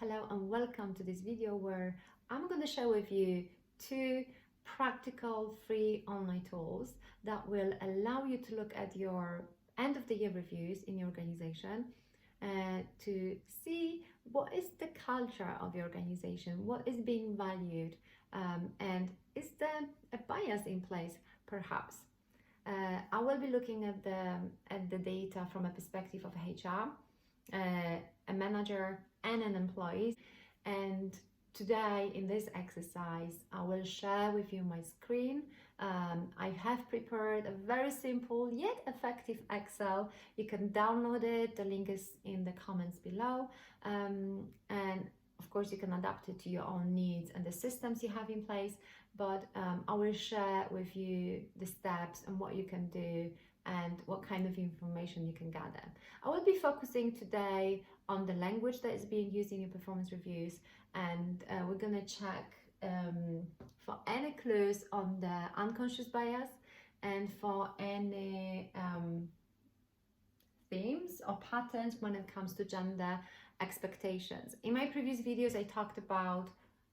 Hello and welcome to this video where I'm going to share with you two practical free online tools that will allow you to look at your end of the year reviews in your organization to see what is the culture of your organization, what is being valued, and is there a bias in place perhaps. I will be looking at the data from a perspective of HR, a manager and an employee. And today in this exercise, I will share with you my screen. I have prepared a very simple yet effective Excel. You can download it. The link is in the comments below. And of course, you can adapt it to your own needs and the systems you have in place. But I will share with you the steps and what you can do and what kind of information you can gather. I will be focusing today on the language that is being used in your performance reviews, and we're going to check for any clues on the unconscious bias and for any themes or patterns when it comes to gender expectations. In my previous videos, I talked about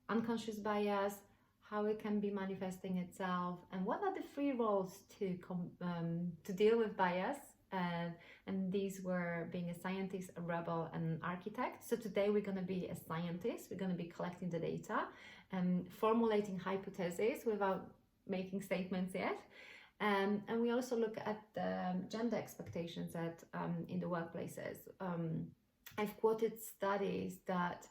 unconscious bias, how it can be manifesting itself, and what are the three roles to deal with bias. And these were being a scientist, a rebel, and an architect. So today we're going to be a scientist. We're going to be collecting the data and formulating hypotheses without making statements yet. And we also look at the gender expectations in the workplaces. I've quoted studies that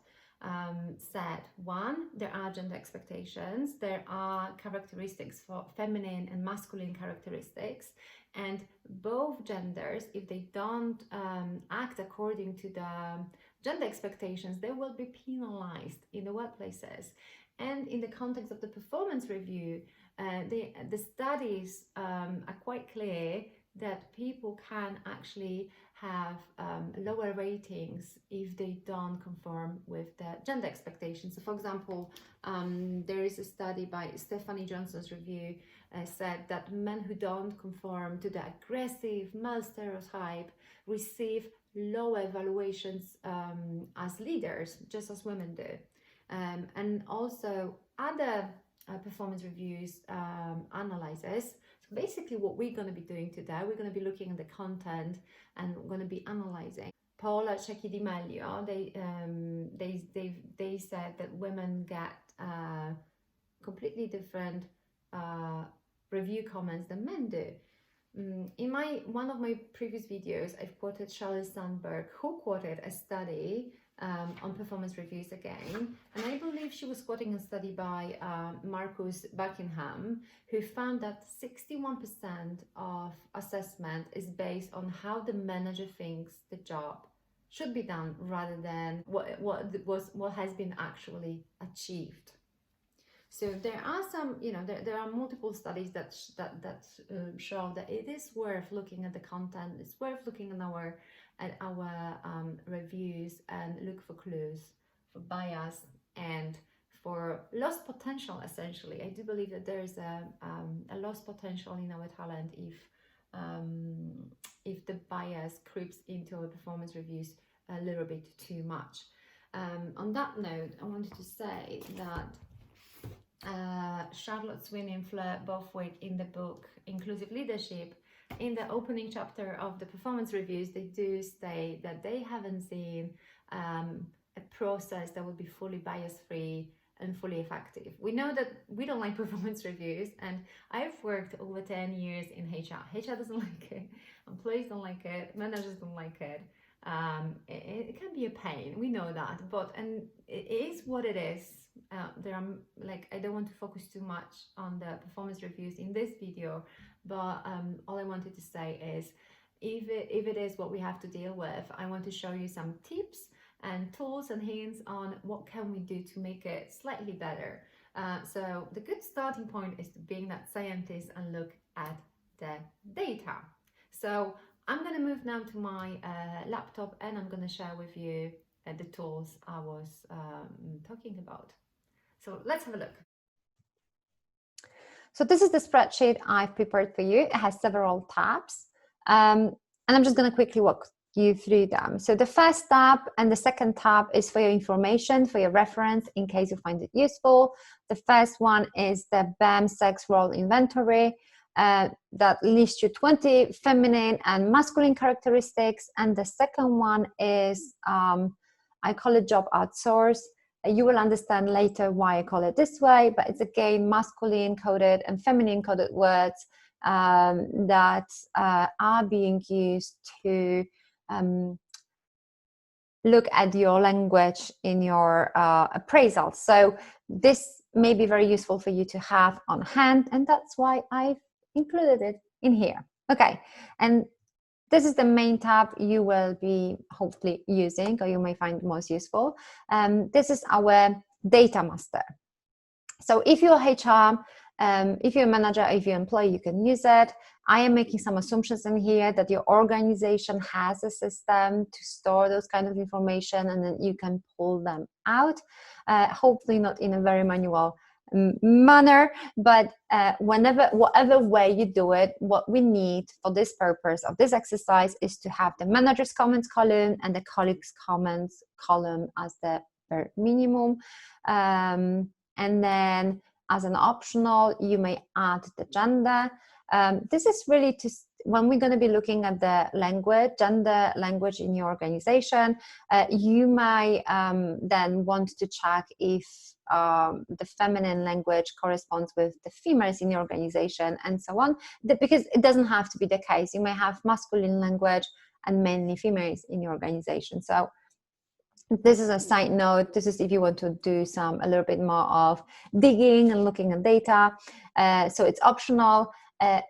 said, one, there are gender expectations, there are characteristics for feminine and masculine characteristics, and both genders, if they don't act according to the gender expectations, they will be penalized in the workplaces. And in the context of the performance review, the studies are quite clear that people can actually have lower ratings if they don't conform with the gender expectations. So for example, there is a study by Stephanie Johnson's review said that men who don't conform to the aggressive male stereotype receive lower evaluations as leaders, just as women do. And also other performance reviews analyzes. So basically what we're going to be doing today, we're going to be looking at the content and we're going to be analyzing. Paola Cecchi Di Meglio, they said that women get completely different review comments than men do. In one of my previous videos, I've quoted Shirley Sandberg, who quoted a study on performance reviews again, and I believe she was quoting a study by Marcus Buckingham, who found that 61% of assessment is based on how the manager thinks the job should be done rather than what has been actually achieved. So there are some, there are multiple studies that show that it is worth looking at the content. It's worth looking at our reviews and look for clues, for bias, and for lost potential. Essentially, I do believe that there is a lost potential in our talent if the bias creeps into our performance reviews a little bit too much. On that note, I wanted to say that Charlotte Sweeney and Fleur Bothwick in the book Inclusive Leadership, in the opening chapter of the performance reviews, they do state that they haven't seen a process that would be fully bias-free and fully effective. We know that we don't like performance reviews, and I've worked over 10 years in HR. HR doesn't like it, employees don't like it, managers don't like it. It can be a pain, we know that, and it is what it is. I don't want to focus too much on the performance reviews in this video, but all I wanted to say is if it is what we have to deal with, I want to show you some tips and tools and hints on what can we do to make it slightly better. So the good starting point is being that scientist and look at the data. So I'm going to move now to my laptop and I'm going to share with you the tools I was talking about. So let's have a look. So this is the spreadsheet I've prepared for you. It has several tabs. And I'm just going to quickly walk you through them. So the first tab and the second tab is for your information, for your reference, in case you find it useful. The first one is the BAM sex role inventory that lists you 20 feminine and masculine characteristics. And the second one is, I call it job outsource. You will understand later why I call it this way, but it's again masculine coded and feminine coded words that are being used to look at your language in your appraisal. So this may be very useful for you to have on hand, and that's why I've included it in here. Okay, and this is the main tab you will be hopefully using, or you may find most useful. This is our data master. So if you're HR, if you're a manager, if you're an employee, you can use it. I am making some assumptions in here that your organization has a system to store those kind of information, and then you can pull them out. Hopefully not in a very manual manner, but whatever way you do it, what we need for this purpose of this exercise is to have the manager's comments column and the colleagues' comments column as the bare minimum. And then as an optional, you may add the gender. This is really to, when we're going to be looking at the language, gender language in your organization, you may then want to check if the feminine language corresponds with the females in your organization and so on, because it doesn't have to be the case. You may have masculine language and mainly females in your organization. So this is a side note. This is if you want to do a little bit more of digging and looking at data. So it's optional.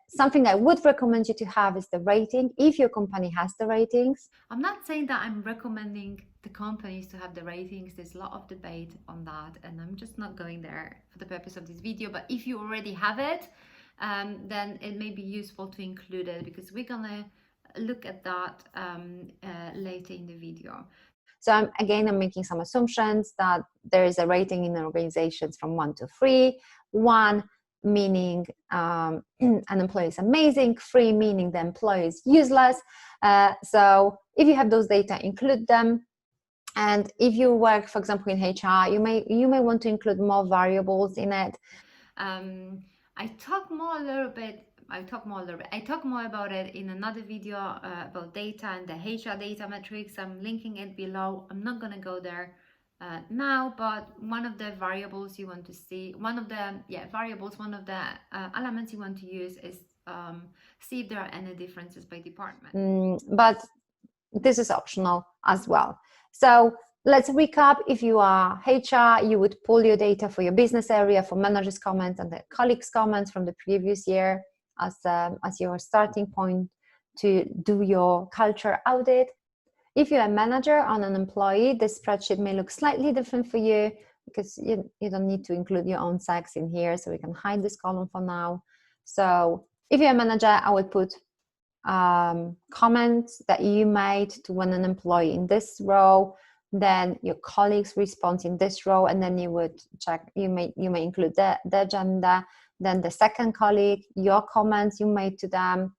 Something I would recommend you to have is the rating, if your company has the ratings. I'm not saying that I'm recommending the companies to have the ratings. There's a lot of debate on that, and I'm just not going there for the purpose of this video. But if you already have it, then it may be useful to include it, because we're gonna look at that later in the video. So I'm making some assumptions that there is a rating in organizations from 1 to 3. 1 meaning an employee is amazing, 3 meaning the employee is useless. So if you have those data, include them. And if you work, for example, in HR, you may want to include more variables in it. I talk more about it in another video about data and the HR data metrics. I'm linking it below. I'm not going to go there now, but one of the variables you want to see, one of the elements you want to use is see if there are any differences by department. But this is optional as well. So let's recap. If you are HR, you would pull your data for your business area, for managers' comments and the colleagues' comments from the previous year as your starting point to do your culture audit. If you're a manager on an employee, this spreadsheet may look slightly different for you, because you don't need to include your own sex in here, so we can hide this column for now. So if you're a manager, I would put comments that you made to an employee in this row, then your colleagues' response in this row, and then you would check, you may include the gender, then the second colleague, your comments you made to them,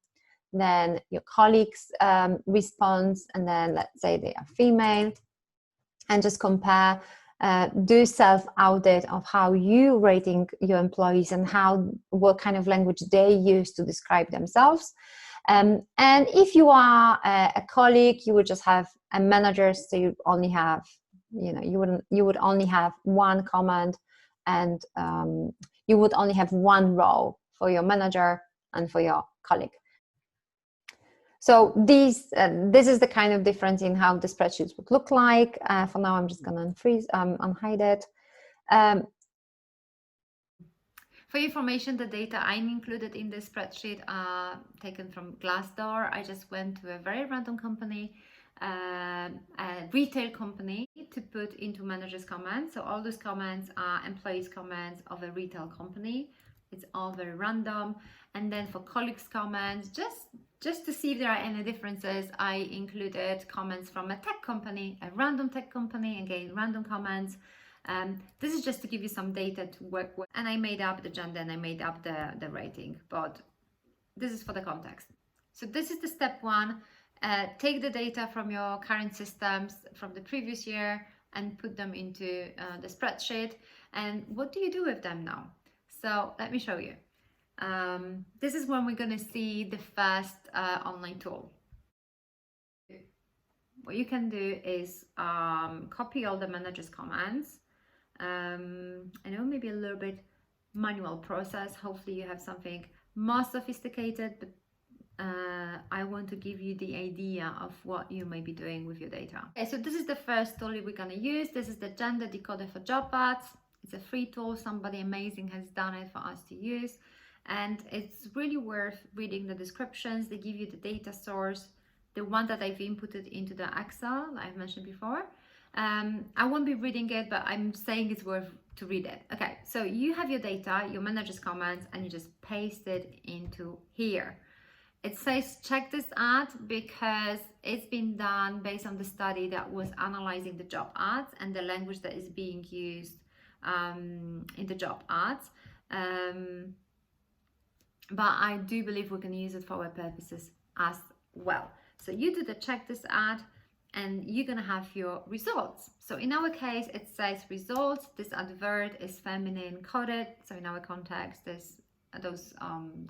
then your colleagues' response, and then let's say they are female, and just compare, do self-audit of how you rating your employees and what kind of language they use to describe themselves. And if you are a colleague, you would just have a manager, so you only have, you would only have one comment, and you would only have one row for your manager and for your colleague. So this is the kind of difference in how the spreadsheets would look like. For now, I'm just going to unhide it. For information, the data I'm included in this spreadsheet are taken from Glassdoor. I just went to a very random company, a retail company, to put into managers' comments. So all those comments are employees' comments of a retail company. It's all very random. And then for colleagues' comments, just to see if there are any differences, I included comments from a tech company, a random tech company, again, random comments. This is just to give you some data to work with. And I made up the gender and I made up the rating, but this is for the context. So this is the step 1. take the data from your current systems from the previous year and put them into the spreadsheet. And what do you do with them now? So let me show you. This is when we're going to see the first online tool. What you can do is copy all the manager's commands. I know maybe a little bit manual process. Hopefully you have something more sophisticated, but I want to give you the idea of what you may be doing with your data. Okay, so this is the first tool we're going to use. This is the gender decoder for job ads. It's a free tool. Somebody amazing has done it for us to use, and it's really worth reading the descriptions. They give you the data source, the one that I've inputted into the Excel that I've mentioned before. I won't be reading it, but I'm saying it's worth to read it. Okay, so you have your data, your manager's comments, and you just paste it into here. It says check this ad because it's been done based on the study that was analyzing the job ads and the language that is being used in the job ads. But I do believe we can use it for our purposes as well. So you do the check this ad and you're gonna have your results. So in our case, it says results. This advert is feminine coded. So in our context, those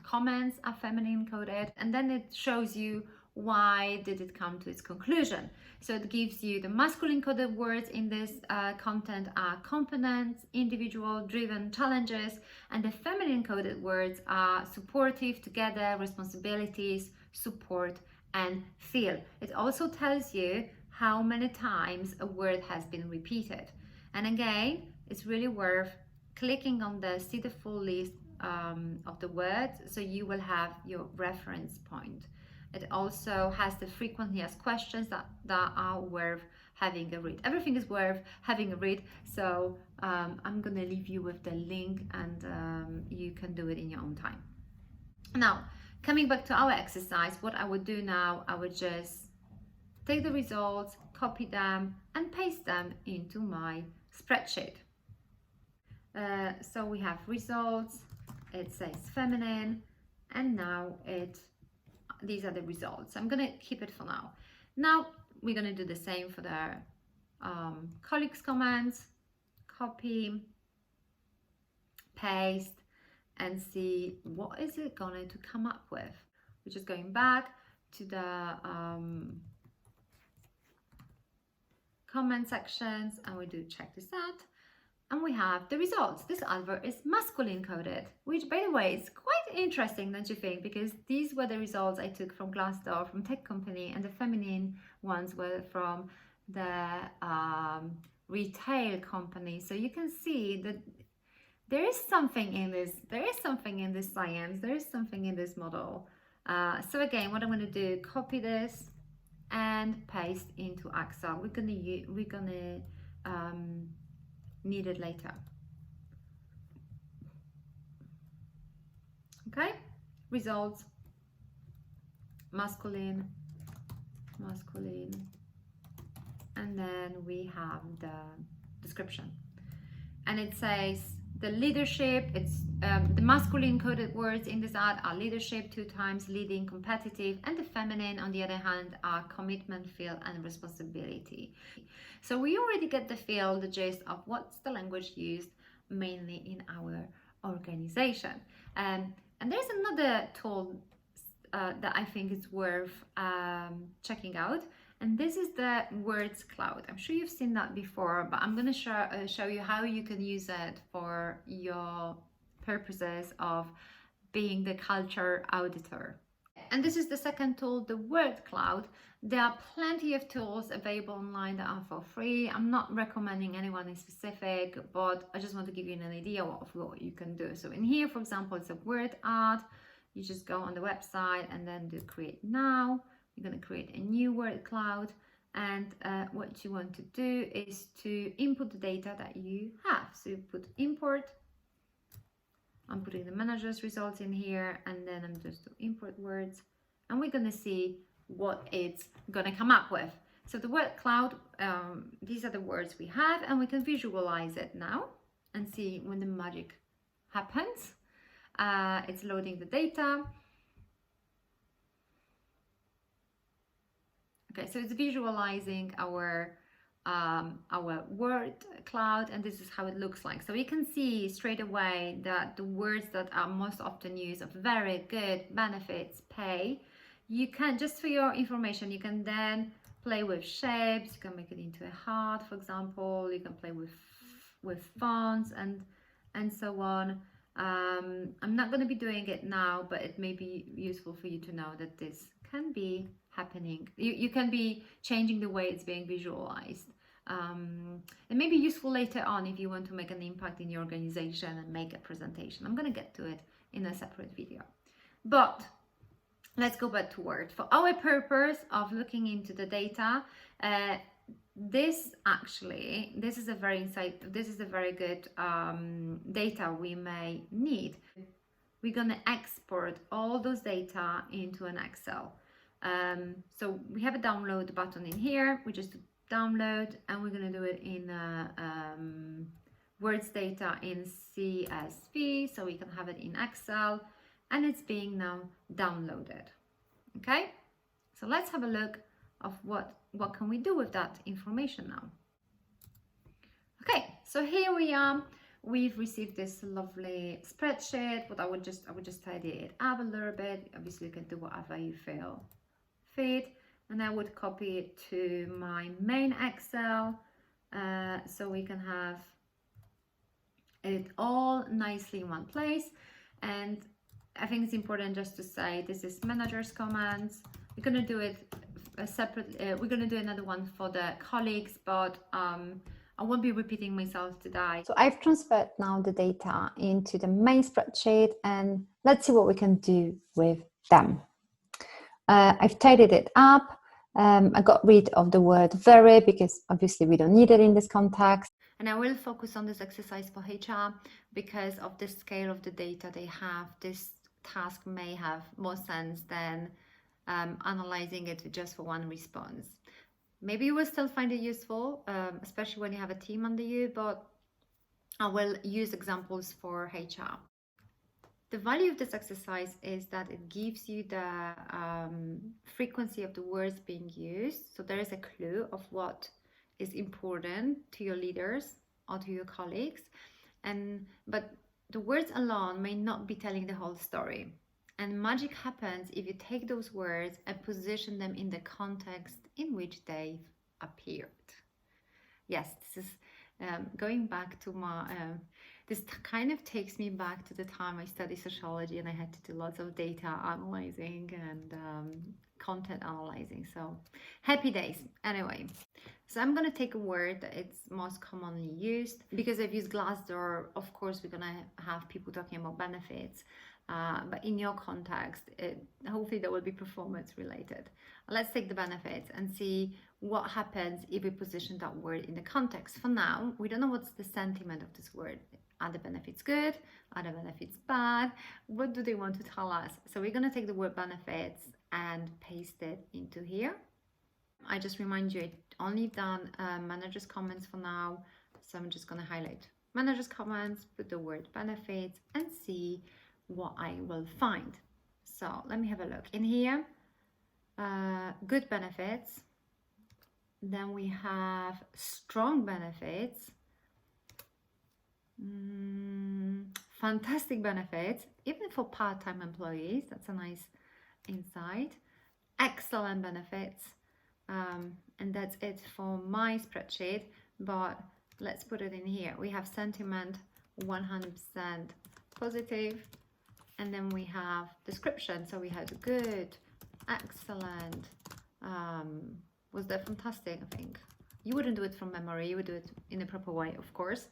comments are feminine coded, and then it shows you why did it come to its conclusion. So it gives you the masculine coded words in this content are components, individual, driven, challenges, and the feminine coded words are supportive, together, responsibilities, support, and feel. It also tells you how many times a word has been repeated. And again, it's really worth clicking on the see the full list of the words, so you will have your reference point. It also has the frequently asked questions that are worth having a read. Everything is worth having a read, so I'm gonna leave you with the link, and you can do it in your own time. Now, coming back to our exercise, what I would do now, I would just take the results, copy them, and paste them into my spreadsheet. So we have results, it says feminine, and now these are the results. I'm gonna keep it for now. Now we're gonna do the same for the colleagues' comments, copy, paste, and see what is it going to come up with. We're just going back to the comment sections, and we do check this out, and we have the results. This advert is masculine coded, which by the way is quite interesting, don't you think? Because these were the results I took from Glassdoor, from Tech Company, and the feminine ones were from the retail company. So you can see that there is something in this, there is something in this science, there is something in this model. So again, what I'm going to do, copy this and paste into Excel. We're gonna need it later. Okay, results, masculine, and then we have the description, and it says the leadership. It's the masculine coded words in this ad are leadership, 2 times, leading, competitive, and the feminine on the other hand are commitment, feel, and responsibility. So we already get the feel, the gist of what's the language used mainly in our organization. And there's another tool that I think is worth checking out, and this is the Words Cloud. I'm sure you've seen that before, but I'm going to show you how you can use it for your purposes of being the culture auditor. And this is the second tool, the Word Cloud. There are plenty of tools available online that are for free. I'm not recommending anyone in specific, but I just want to give you an idea of what you can do. So in here, for example, it's a word ad. You just go on the website and then do create now. You're going to create a new word cloud, and what you want to do is to input the data that you have. So you put import. I'm putting the manager's results in here, and then I'm just to import words, and we're going to see what it's going to come up with. So the word cloud, these are the words we have, and we can visualize it now and see when the magic happens. It's loading the data. Okay, so it's visualizing our word cloud, and this is how it looks like. So we can see straight away that the words that are most often used of very, good, benefits, pay. You can, just for your information, you can then play with shapes. You can make it into a heart, for example. You can play with fonts and so on. I'm not going to be doing it now, but it may be useful for you to know that this can be happening. You can be changing the way it's being visualized. It may be useful later on if you want to make an impact in your organization and make a presentation. I'm going to get to it in a separate video. But let's go back to Word. For our purpose of looking into the data, this is a very good data we may need. We're going to export all those data into an Excel. So we have a download button in here. We just download, and we're going to do it in Words data in CSV, so we can have it in Excel, and it's being now downloaded. Okay, so let's have a look of what can we do with that information now. Okay, so here we are. We've received this lovely spreadsheet, but I would just tidy it up a little bit. Obviously, you can do whatever you feel fit, and I would copy it to my main Excel, so we can have it all nicely in one place. And I think it's important just to say this is manager's comments. We're gonna do it separately. We're gonna do another one for the colleagues, but I won't be repeating myself today. So I've transferred now the data into the main spreadsheet, and let's see what we can do with them. I've tidied it up. I got rid of the word very because obviously we don't need it in this context. And I will focus on this exercise for HR because of the scale of the data they have. This task may have more sense than analyzing it just for one response. Maybe you will still find it useful, especially when you have a team under you, but I will use examples for HR. The value of this exercise is that it gives you the frequency of the words being used. So there is a clue of what is important to your leaders or to your colleagues. But the words alone may not be telling the whole story. And magic happens if you take those words and position them in the context in which they've appeared. Yes, this is going back to my... This kind of takes me back to the time I studied sociology and I had to do lots of data analyzing and content analyzing. So happy days. Anyway, so I'm going to take a word that it's most commonly used. Because I've used Glassdoor, of course, we're going to have people talking about benefits. But in your context, hopefully that will be performance related. Let's take the benefits and see what happens if we position that word in the context. For now, we don't know what's the sentiment of this word. Are the benefits good? Are the benefits bad? What do they want to tell us? So we're going to take the word benefits and paste it into here. I just remind you, I only done manager's comments for now. So I'm just going to highlight manager's comments, put the word benefits, and see what I will find. So let me have a look in here. Good benefits. Then we have strong benefits. Fantastic benefits, even for part-time employees. That's a nice insight. Excellent benefits. And that's it for my spreadsheet, but let's put it in here. We have sentiment 100% positive, and then we have description. So we had good, excellent, was that fantastic? I think you wouldn't do it from memory, you would do it in a proper way, of course.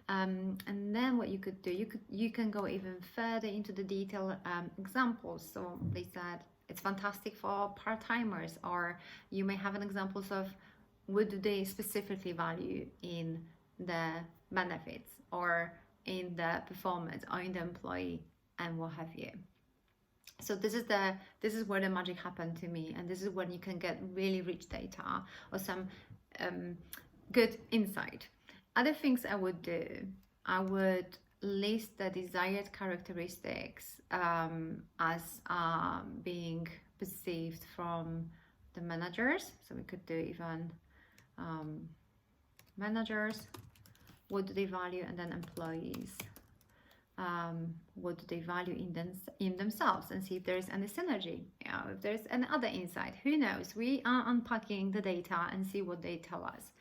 And then what you could do, you can go even further into the detailed examples. So they said it's fantastic for part-timers, or you may have an examples of what do they specifically value in the benefits or in the performance or in the employee and what have you. So this is where the magic happened to me, and this is when you can get really rich data or some good insight. Other things I would do, I would list the desired characteristics as being perceived from the managers. So we could do even managers, what do they value, and then employees, what do they value in themselves, and see if there's any synergy, if there's any other insight. Who knows? We are unpacking the data and see what they tell us.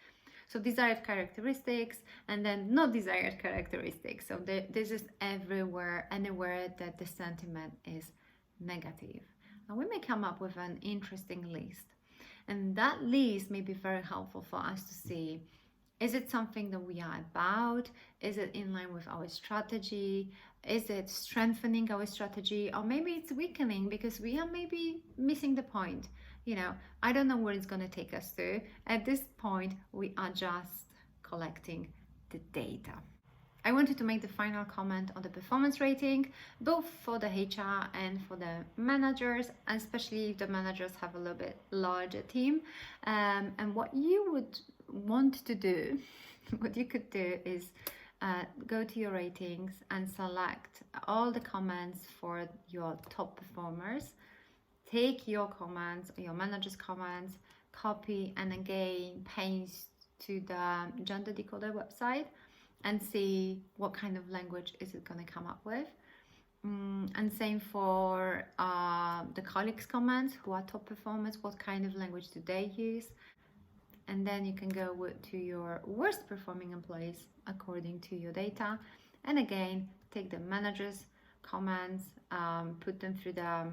So desired characteristics, and then not desired characteristics. So this is everywhere, anywhere that the sentiment is negative. And we may come up with an interesting list. And that list may be very helpful for us to see, is it something that we are about? Is it in line with our strategy? Is it strengthening our strategy? Or maybe it's weakening because we are maybe missing the point. I don't know where it's going to take us to. At this point, we are just collecting the data. I wanted to make the final comment on the performance rating, both for the HR and for the managers, and especially if the managers have a little bit larger team. And what you would want to do, what you could do is go to your ratings and select all the comments for your top performers. Take your comments, your manager's comments, copy and again paste to the Gender Decoder website and see what kind of language is it going to come up with. And same for the colleagues' comments, who are top performers, what kind of language do they use. And then you can go to your worst performing employees according to your data. And again, take the manager's comments, put them through the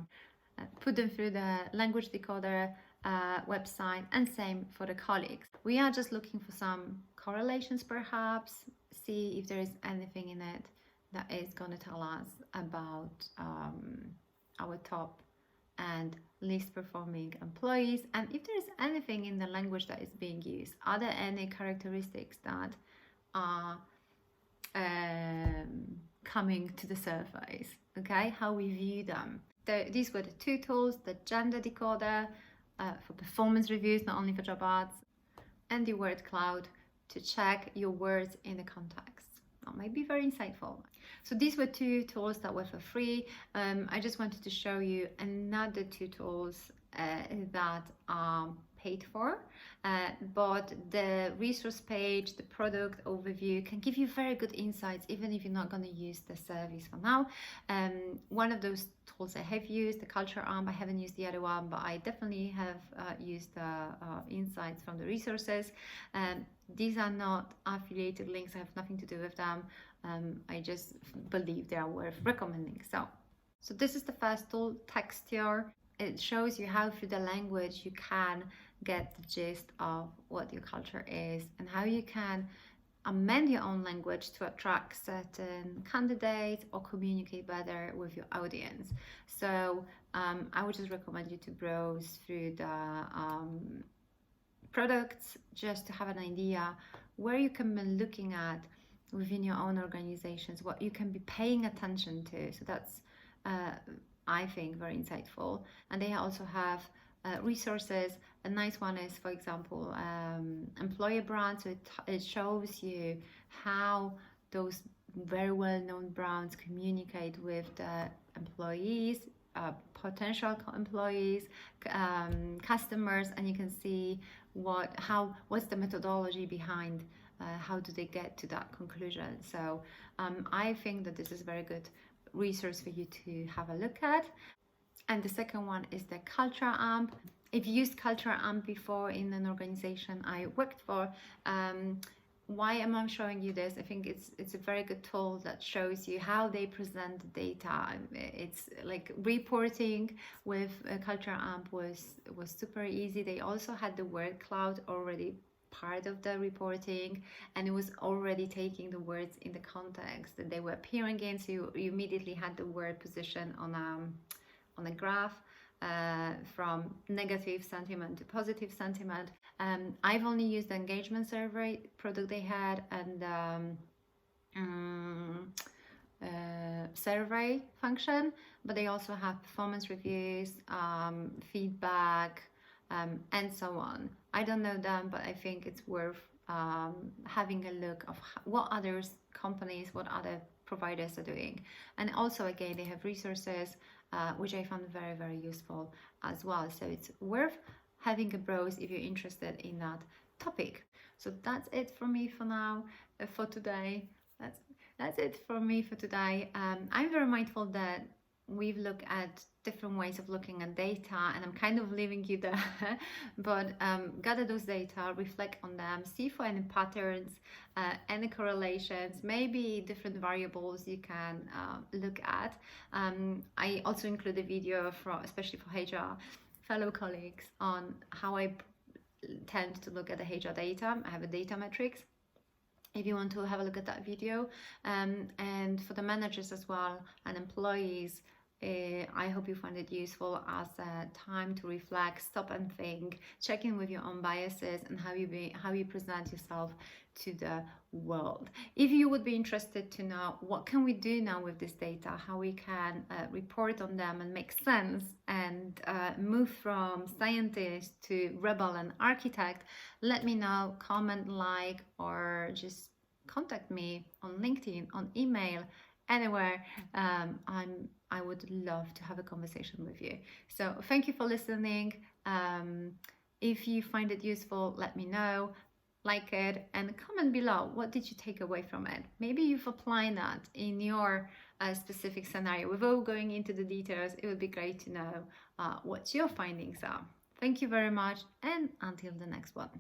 language decoder website, and same for the colleagues. We are just looking for some correlations, perhaps, see if there is anything in it that is going to tell us about our top and least performing employees, and if there is anything in the language that is being used. Are there any characteristics that are coming to the surface? Okay, how we view them. These were the two tools: the Gender Decoder for performance reviews, not only for job ads, and the word cloud to check your words in the context. That might be very insightful. So these were two tools that were for free. I just wanted to show you another two tools that are paid for, but the resource page, the product overview can give you very good insights even if you're not going to use the service for now. One of those tools I have used, the Culture Arm. I haven't used the other one, but I definitely have used the insights from the resources. These are not affiliated links. I have nothing to do with them. I just believe they are worth recommending. So this is the first tool, Texture. It shows you how through the language you can get the gist of what your culture is and how you can amend your own language to attract certain candidates or communicate better with your audience. So I would just recommend you to browse through the products just to have an idea where you can be looking at within your own organizations, what you can be paying attention to. So that's I think very insightful. And they also have resources. A nice one is, for example, employer brands. So it shows you how those very well-known brands communicate with the employees, potential employees, customers, and you can see what's the methodology behind how do they get to that conclusion. So I think that this is a very good resource for you to have a look at. And the second one is the Culture Amp. I've used Culture Amp before in an organization I worked for. Why am I showing you this? I think it's a very good tool that shows you how they present the data. It's like reporting with Culture Amp was super easy. They also had the word cloud already part of the reporting, and it was already taking the words in the context that they were appearing in, so you immediately had the word position on a graph from negative sentiment to positive sentiment. I've only used the engagement survey product they had and survey function, but they also have performance reviews, feedback, and so on. I don't know them, but I think it's worth having a look of what other companies, what other providers are doing. And also, again, they have resources which I found very, very useful as well. So it's worth having a browse if you're interested in that topic. So that's it for me for now, for today. That's it for me for today. I'm very mindful that we've looked at different ways of looking at data, and I'm kind of leaving you there. But gather those data, reflect on them, see for any patterns, any correlations, maybe different variables you can look at. I also include a video for, especially for HR fellow colleagues, on how I tend to look at the HR data. I have a data matrix if you want to have a look at that video, and for the managers as well and employees, I hope you find it useful as a time to reflect, stop and think, check in with your own biases and how you present yourself to the world. If you would be interested to know what can we do now with this data, how we can report on them and make sense and move from scientist to rebel and architect, let me know, comment, like, or just contact me on LinkedIn, on email, anywhere. I would love to have a conversation with you. So thank you for listening. If you find it useful, let me know, like it, and comment below. What did you take away from it? Maybe you've applied that in your specific scenario. Without going into the details, it would be great to know what your findings are. Thank you very much, and until the next one.